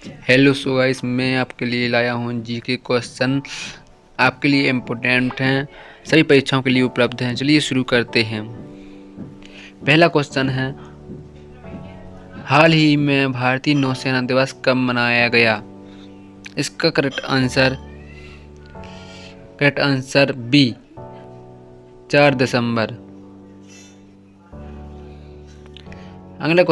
Hello so guys, मैं आपके लिए लाया हूँ जीके क्वेश्चन। आपके लिए इम्पोर्टेंट हैं, सभी परीक्षाओं के लिए उपलब्ध हैं। चलिए शुरू करते हैं। पहला क्वेश्चन है, हाल ही में भारतीय नौसेना दिवस कब मनाया गया? इसका करेक्ट आंसर बी 4 दिसंबर। अगला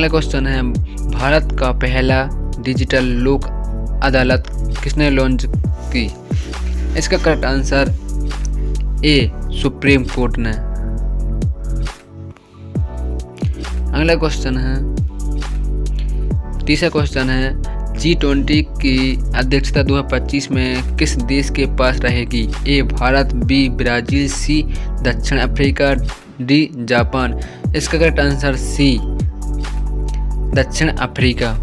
क्वेश्चन है, भारत का पहला डिजिटल लोक अदालत किसने लॉन्च की? इसका correct answer a supreme court ने। अगला क्वेश्चन है, तीसरा क्वेश्चन है, G20 की अध्यक्षता 2025 में किस देश के पास रहेगी? ए भारत, बी ब्राजील, सी दक्षिण अफ्रीका, डी जापान। इसका करेक्ट आंसर सी दक्षिण अफ्रीका।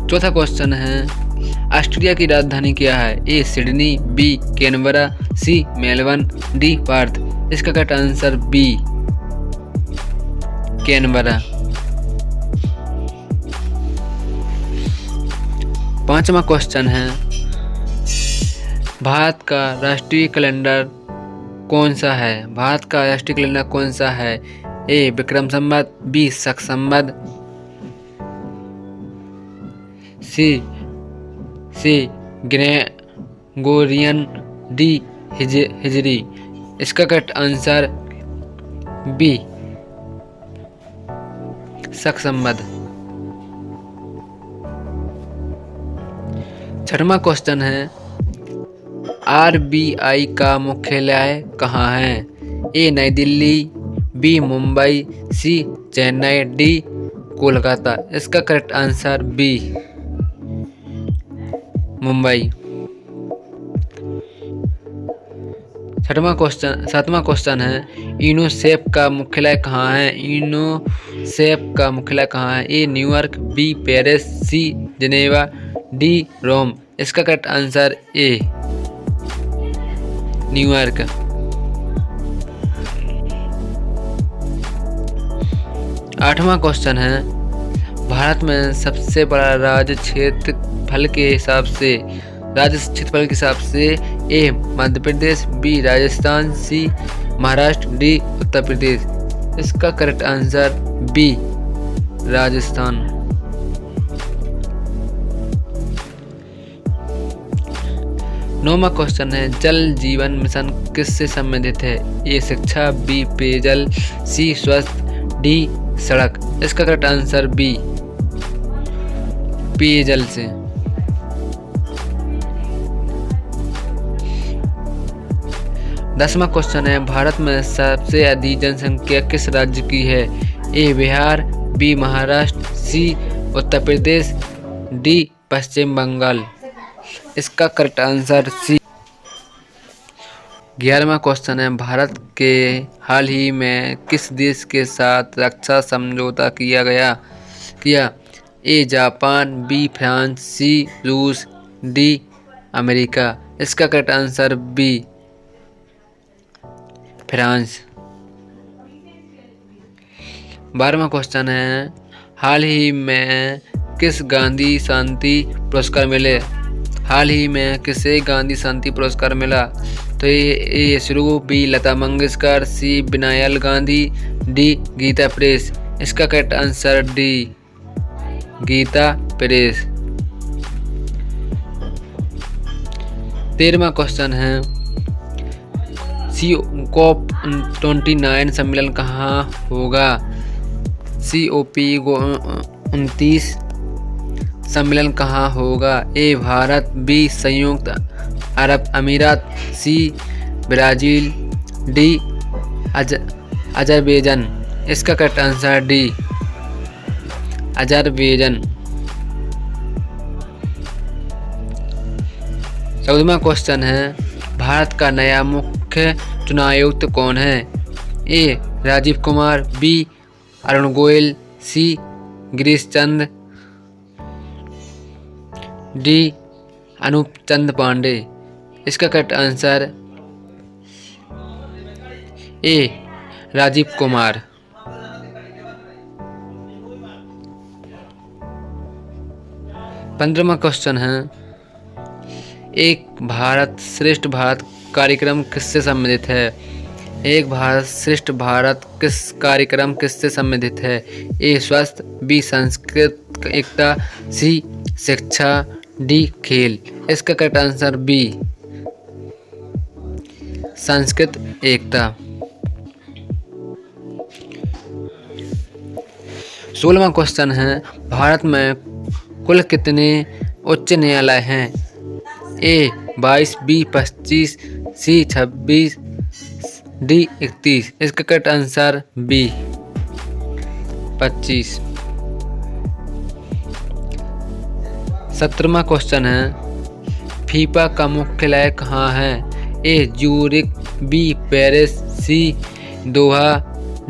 चौथा क्वेश्चन है, ऑस्ट्रेलिया की राजधानी क्या है? A Sydney, B Canberra, C Melbourne, D Perth. इसका करेक्ट आंसर बी कैनबरा। पांचवा क्वेश्चन है, भारत का राष्ट्रीय कैलेंडर कौन सा है? भारत का राष्ट्रीय कैलेंडर कौन सा है? ए विक्रम संवत, बी शक संवत, सी ग्रेगोरियन, डी हिजरी। इसका करेक्ट आंसर बी शक संवत। छठवां क्वेश्चन है, आरबीआई का मुख्यालय कहाँ है? ए नई दिल्ली, बी मुंबई, सी चेन्नई, डी कोलकाता। इसका करेक्ट आंसर बी मुंबई। सातवां क्वेश्चन है, यूनिसेफ का मुख्यालय कहाँ है? यूनिसेफ का मुख्यालय कहाँ है? A New York, B Paris, C Geneva, D Rome. इसका करेक्ट आंसर ए न्यूयॉर्क। आठवां क्वेश्चन है, भारत में सबसे बड़ा राज्य क्षेत्रफल के हिसाब से ए मध्य प्रदेश, बी राजस्थान, सी महाराष्ट्र, डी उत्तर प्रदेश। इसका करेक्ट आंसर बी राजस्थान। नौवां क्वेश्चन है, जल जीवन मिशन किससे संबंधित है? ए शिक्षा, बी पेयजल, सी स्वास्थ्य, डी सड़क। इसका करेक्ट आंसर बी पेयजल से। 10वां क्वेश्चन है, भारत में सबसे अधिक जनसंख्या किस राज्य की है? ए बिहार, बी महाराष्ट्र, सी उत्तर प्रदेश, डी पश्चिम बंगाल। इसका करेक्ट आंसर सी। 11वां क्वेश्चन है, भारत के हाल ही में किस देश के साथ रक्षा समझौता किया? A Japan, B France, C रूस, डी अमेरिका। इसका करेक्ट आंसर बी फ्रांस। 12वां क्वेश्चन है, हाल ही में किस गांधी शांति पुरस्कार मिले? हाल ही में किसे गांधी शांति पुरस्कार मिला? तो ए शुरू, बी लता मंगेशकर, सी विनायल गांधी, डी गीता प्रेस। इसका correct answer D Gita Press. 13वां क्वेश्चन है, COP29 सम्मेलन कहाँ होगा? COP29 सम्मेलन कहाँ होगा? ए भारत, बी संयुक्त अरब अमीरात, सी ब्राजील, डी अजरबैजान। इसका करेक्ट आंसर डी अजरबैजान। 14वां क्वेश्चन है, भारत का नया मुख्य चुनाव आयुक्त कौन है? A Rajiv Kumar, B Arun Goyal, C Girish Chand, D Anup Chand Pandey. इसका correct answer A Rajiv Kumar. 15वां क्वेश्चन है, एक भारत श्रेष्ठ भारत कार्यक्रम किससे संबंधित है? एक भारत श्रेष्ठ भारत किस कार्यक्रम किससे संबंधित है? ए स्वास्थ्य, बी सांस्कृतिक एकता, सी शिक्षा, डी खेल। इसका करेक्ट आंसर बी सांस्कृतिक एकता। 16वां क्वेश्चन है, भारत में कुल कितने उच्च न्यायालय हैं? A 22, B 25, C 26, D 31। इसका करेक्ट आंसर बी 25। 17वां क्वेश्चन है, फीफा का मुख्यालय कहाँ है? A Zurich, B Paris, C Doha,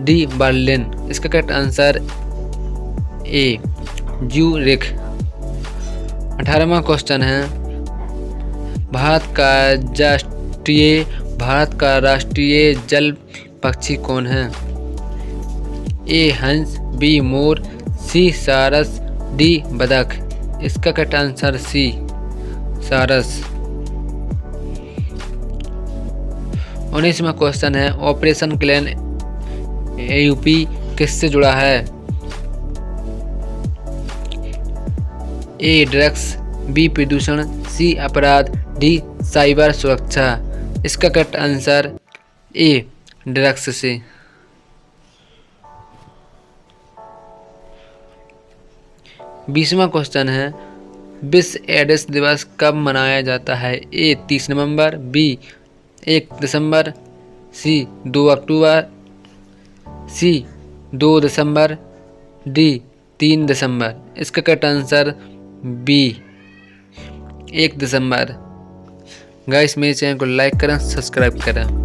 D Berlin. इसका करेक्ट आंसर ए ज्यूरिख। 18वां क्वेश्चन है, भारत का राष्ट्रीय जल पक्षी कौन है? ए हंस, बी मोर, सी सारस, डी बतख। इसका करेक्ट आंसर सी सारस। 19वां क्वेश्चन है, ऑपरेशन क्लीन यूपी किससे जुड़ा है? ए ड्रग्स, बी प्रदूषण, सी अपराध, डी साइबर सुरक्षा। इसका करेक्ट आंसर ए ड्रग्स से। 20वां क्वेश्चन है, विश्व एड्स दिवस कब मनाया जाता है? ए 30 नवंबर, बी 1 दिसंबर, सी 2 अक्टूबर, सी 2 दिसंबर, डी 3 दिसंबर। इसका करेक्ट आंसर बी 1 दिसंबर। गाइस मेरे चैनल को लाइक करें, सब्सक्राइब करें।